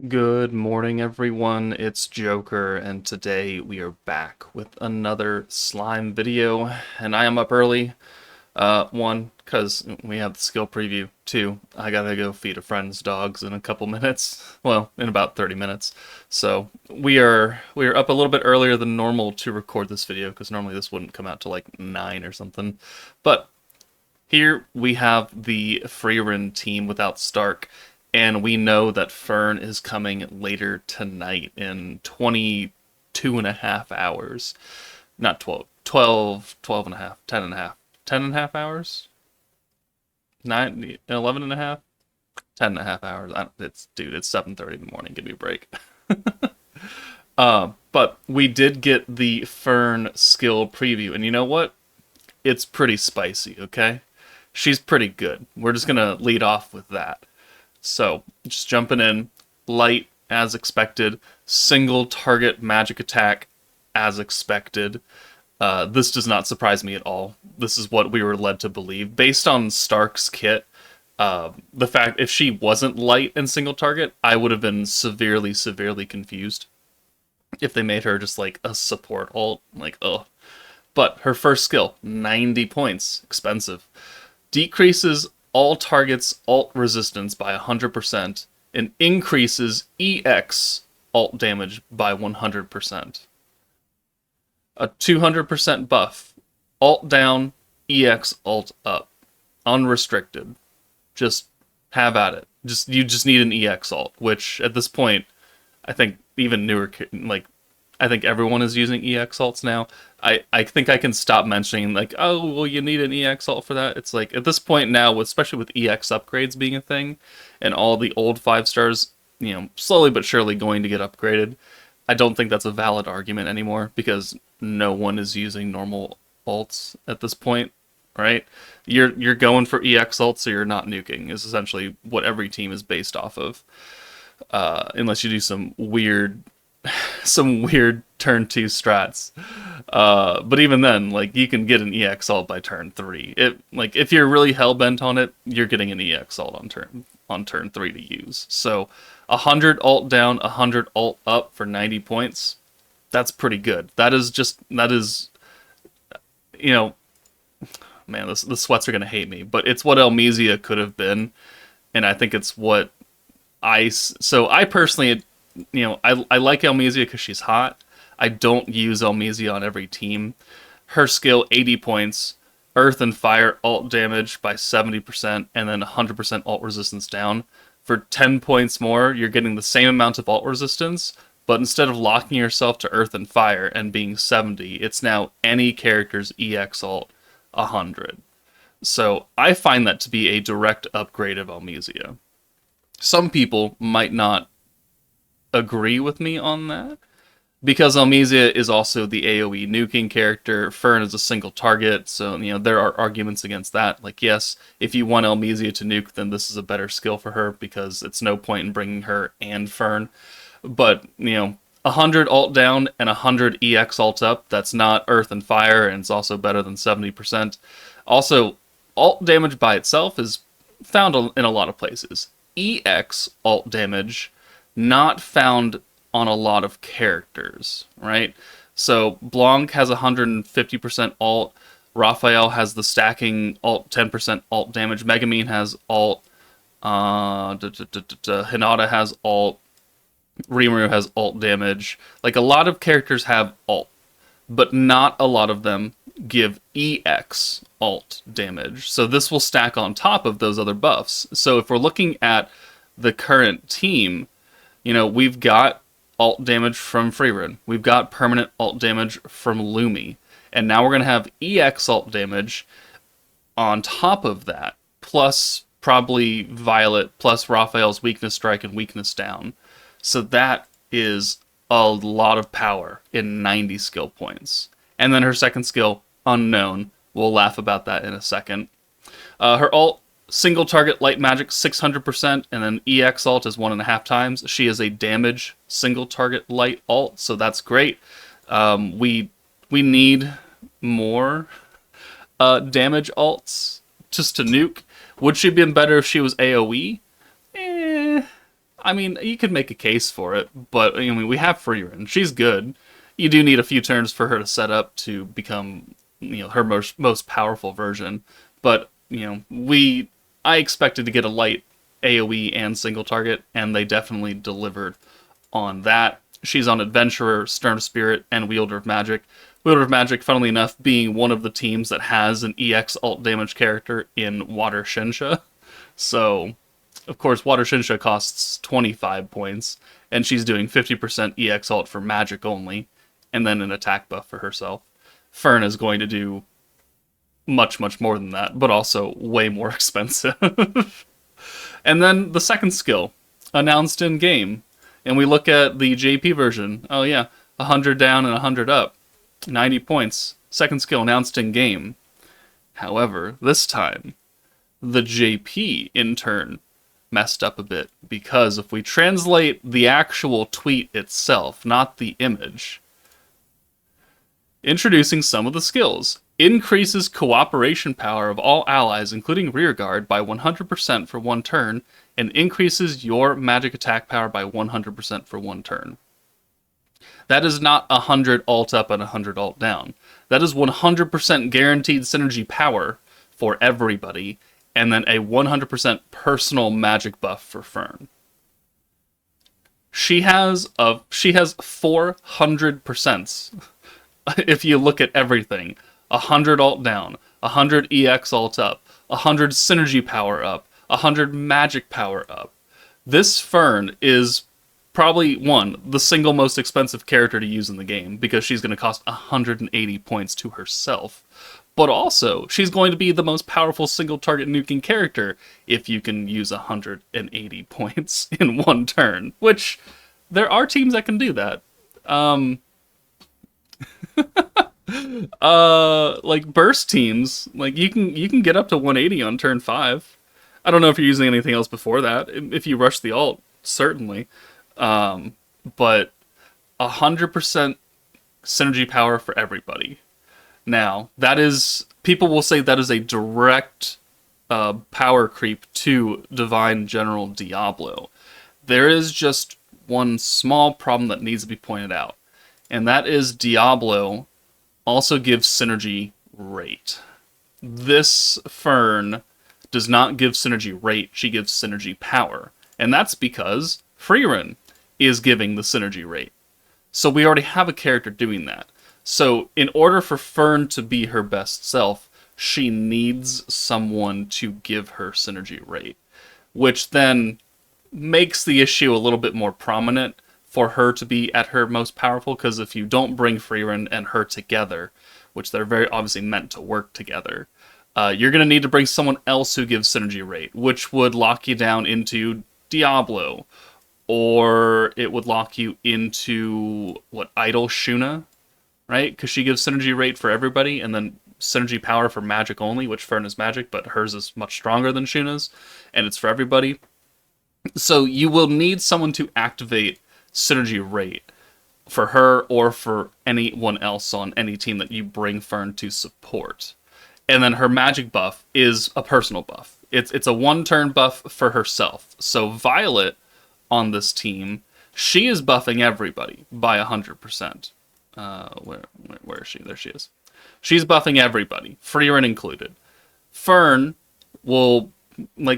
Good morning, everyone. It's Joker, and today we are back with another slime video. And I am up early. One, because we have the skill preview. Two, I gotta go feed a friend's dogs in a couple minutes. Well, in about 30 minutes. So we are up a little bit earlier than normal to record this video, because normally this wouldn't come out till like 9 or something. But here we have the Freerin team without Stark, and we know that Fern is coming later tonight in 22 and a half hours. Not 12, 12, 12 and a half, 10 and a half, 10 and a half hours? 9, 11 and a half? 10 and a half hours. It's 7:30 in the morning. Give me a break. But we did get the Fern skill preview, and you know what? It's pretty spicy, okay? She's pretty good. We're just gonna lead off with that. So, just jumping in, light as expected, single target magic attack as expected. This does not surprise me at all. This is what we were led to believe. Based on Stark's kit, the fact if she wasn't light and single target, I would have been severely, severely confused. If they made her just like a support ult, like, ugh. But her first skill, 90 points, expensive. Decreases all targets' ult resistance by 100% and increases EX ult damage by 100%. A 200% buff. Ult down, EX ult up. Unrestricted. Just have at it. You just need an EX ult, which at this point, I think even newer, like, I think everyone is using EX ults now. I think I can stop mentioning, like, oh, well, you need an EX ult for that. It's like, at this point now, especially with EX upgrades being a thing, and all the old 5 stars, slowly but surely going to get upgraded, I don't think that's a valid argument anymore, because no one is using normal ults at this point, right? You're going for EX ults, or you're not nuking, is essentially what every team is based off of. Unless you do some weird turn 2 strats. But even then, like, you can get an EX ult by turn 3. If you're really hell-bent on it, you're getting an EX ult on turn 3 to use. So 100 ult down, 100 ult up for 90 points. That's pretty good. That is you know, man, the sweats are gonna hate me, but it's what Elmesia could have been, and I think it's what I personally, I like Elmesia because she's hot. I don't use Elmesia on every team. Her skill, 80 points, earth and fire ult damage by 70%, and then 100% ult resistance down. For 10 points more, you're getting the same amount of ult resistance, but instead of locking yourself to earth and fire and being 70, it's now any character's EX ult 100. So I find that to be a direct upgrade of Elmesia. Some people might not agree with me on that, because Elmesia is also the AoE nuking character. Fern is a single target, so there are arguments against that. Like, yes, if you want Elmesia to nuke, then this is a better skill for her, because it's no point in bringing her and Fern. But 100 ult down and 100 EX ult up, that's not earth and fire, and it's also better than 70%. Also, ult damage by itself is found in a lot of places. EX ult damage, not found on a lot of characters, right? So Blanc has 150% ult, Raphael has the stacking ult 10% ult damage, Megamine has ult, Hinata has ult, Rimuru has ult damage. Like, a lot of characters have ult, but not a lot of them give EX ult damage. So this will stack on top of those other buffs. So if we're looking at the current team, we've got ult damage from Freerin. We've got permanent ult damage from Lumi. And now we're going to have EX ult damage on top of that, plus probably Violet, plus Raphael's weakness strike and weakness down. So that is a lot of power in 90 skill points. And then her second skill, Unknown. We'll laugh about that in a second. Her ult, single target light magic, 600%, and then EX ult is 1.5 times. She is a damage single target light ult, so that's great. We need more damage ults just to nuke. Would she have been better if she was AoE? I mean, you could make a case for it, but I mean, we have Freerin. She's good. You do need a few turns for her to set up to become, her most powerful version. But I expected to get a light AOE and single target, and they definitely delivered on that. She's on Adventurer, Stern Spirit, and Wielder of Magic. Wielder of Magic, funnily enough, being one of the teams that has an EX alt damage character in Water Shinsha. So, of course, Water Shinsha costs 25 points, and she's doing 50% EX alt for magic only, and then an attack buff for herself. Fern is going to do much, much more than that, but also way more expensive. And then the second skill, announced in game. And we look at the JP version. Oh yeah, 100 down and 100 up. 90 points. Second skill announced in game. However, this time, the JP in turn messed up a bit, because if we translate the actual tweet itself, not the image, introducing some of the skills. Increases cooperation power of all allies, including rearguard, by 100% for one turn, and increases your magic attack power by 100% for one turn. That is not 100 alt up and 100 alt down. That is 100% guaranteed synergy power for everybody, and then a 100% personal magic buff for Fern. She has 400%. If you look at everything, 100 alt down, 100 EX alt up, 100 synergy power up, 100 magic power up. This Fern is probably, the single most expensive character to use in the game, because she's going to cost 180 points to herself. But also, she's going to be the most powerful single target nuking character if you can use 180 points in one turn, which there are teams that can do that. Like burst teams, like you can get up to 180 on turn 5. I don't know if you're using anything else before that. If you rush the alt, certainly. But 100% synergy power for everybody. Now, people will say that is a direct power creep to Divine General Diablo. There is just one small problem that needs to be pointed out, and that is Diablo also gives synergy rate. This Fern does not give synergy rate, she gives synergy power. And that's because Freerin is giving the synergy rate. So we already have a character doing that. So in order for Fern to be her best self, she needs someone to give her synergy rate, which then makes the issue a little bit more prominent for her to be at her most powerful, because if you don't bring Freerin and her together, which they're very obviously meant to work together, you're going to need to bring someone else who gives synergy rate, which would lock you down into Diablo, or it would lock you into, Idol Shuna, right? Because she gives synergy rate for everybody, and then synergy power for magic only, which Fern is magic, but hers is much stronger than Shuna's, and it's for everybody. So you will need someone to activate synergy rate for her or for anyone else on any team that you bring Fern to support. And then her magic buff is a personal buff. It's a one-turn buff for herself. So Violet on this team, she is buffing everybody by 100%. Where is she? There she is. She's buffing everybody, Freerin included. Fern will,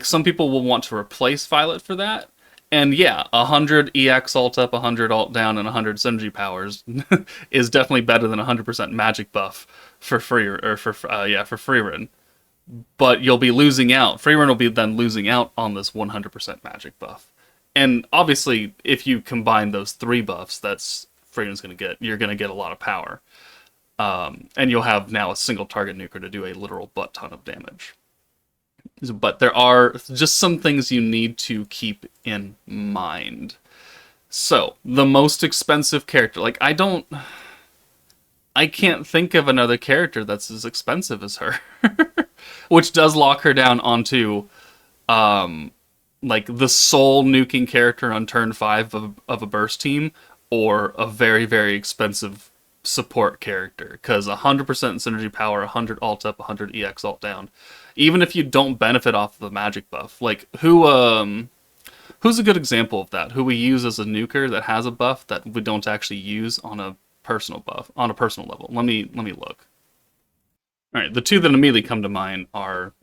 some people will want to replace Violet for that. And yeah, 100 EX alt up, 100 alt down, and 100 synergy powers is definitely better than 100% magic buff for Freerin. But you'll be losing out. Freerin will be then losing out on this 100% magic buff. And obviously, if you combine those three buffs, that's Freerin's going to get. You're going to get a lot of power. And you'll have now a single target nuker to do a literal butt ton of damage. But there are just some things you need to keep in mind. So, the most expensive character. I can't think of another character that's as expensive as her. Which does lock her down onto, the sole nuking character on turn 5 of a burst team, or a very, very expensive support character. Because 100% synergy power, 100 alt up, 100 EX alt down. Even if you don't benefit off of the magic buff. Who Who's a good example of that? Who we use as a nuker that has a buff that we don't actually use on a personal buff, on a personal level? Let me look. All right, the two that immediately come to mind are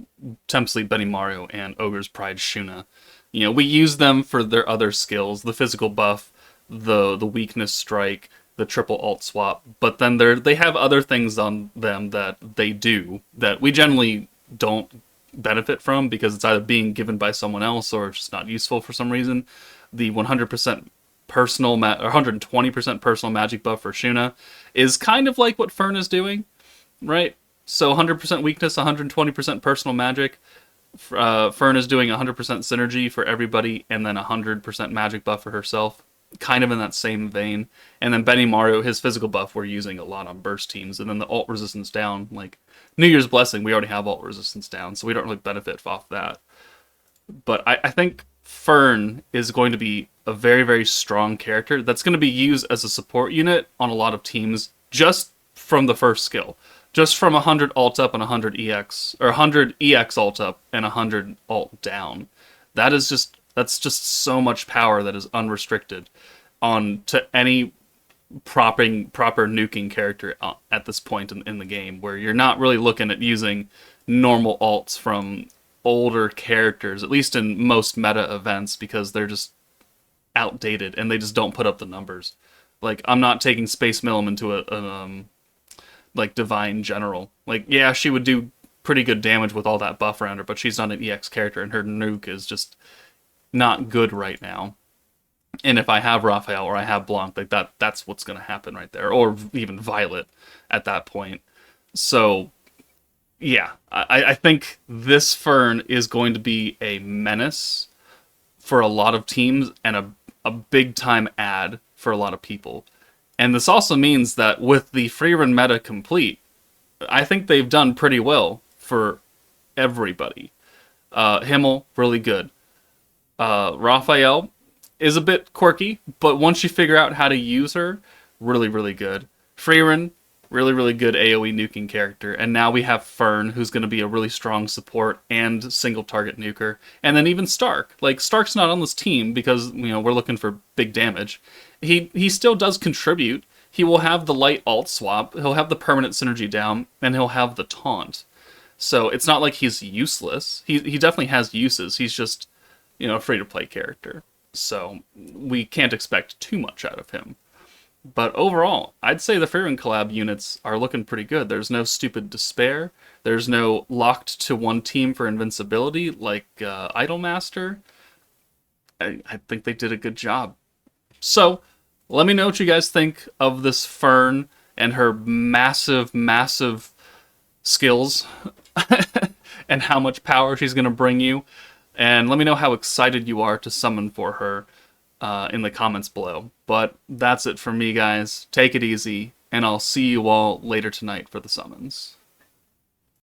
Tempsleep Benimaru and Ogre's Pride Shuna. You know, we use them for their other skills, the physical buff, the weakness strike, the triple alt swap, but then they have other things on them that they do that we generally don't benefit from because it's either being given by someone else or it's just not useful for some reason. The 100% personal or 120% personal magic buff for Shuna is kind of like what Fern is doing, right? So 100% weakness, 120% personal magic. Fern is doing 100% synergy for everybody, and then 100% magic buff for herself. Kind of in that same vein. And then Benimaru, his physical buff, we're using a lot on burst teams. And then the alt resistance down, like New Year's Blessing, we already have alt resistance down, so we don't really benefit off that. But I think Fern is going to be a very, very strong character that's going to be used as a support unit on a lot of teams just from the first skill. Just from 100 alt up and 100 EX, or 100 EX alt up and 100 alt down. That's just so much power that is unrestricted on to any proper nuking character at this point in the game, where you're not really looking at using normal alts from older characters, at least in most meta events, because they're just outdated and they just don't put up the numbers. Like, I'm not taking Space Milim into a like Divine General. Like, yeah, she would do pretty good damage with all that buff around her, but she's not an EX character, and her nuke is just not good right now. And if I have Raphael or I have Blanc, like that's what's going to happen right there, or even Violet at that point. So, yeah, I think this Fern is going to be a menace for a lot of teams and a big time add for a lot of people. And this also means that with the free run meta complete, I think they've done pretty well for everybody. Himmel, really good. Raphael is a bit quirky, but once you figure out how to use her, really, really good. Freeran, really, really good AoE nuking character. And now we have Fern, who's going to be a really strong support and single target nuker. And then even Stark. Like, Stark's not on this team because, you know, we're looking for big damage. He still does contribute. He will have the light alt swap, he'll have the permanent synergy down, and he'll have the taunt. So it's not like he's useless. He definitely has uses. He's just, you know, a free-to-play character. So we can't expect too much out of him. But overall, I'd say the Freeran collab units are looking pretty good. There's no stupid despair. There's no locked to one team for invincibility like Idolmaster. I think they did a good job. So, let me know what you guys think of this Fern and her massive, massive skills and how much power she's going to bring you. And let me know how excited you are to summon for her in the comments below. But that's it for me, guys. Take it easy, and I'll see you all later tonight for the summons.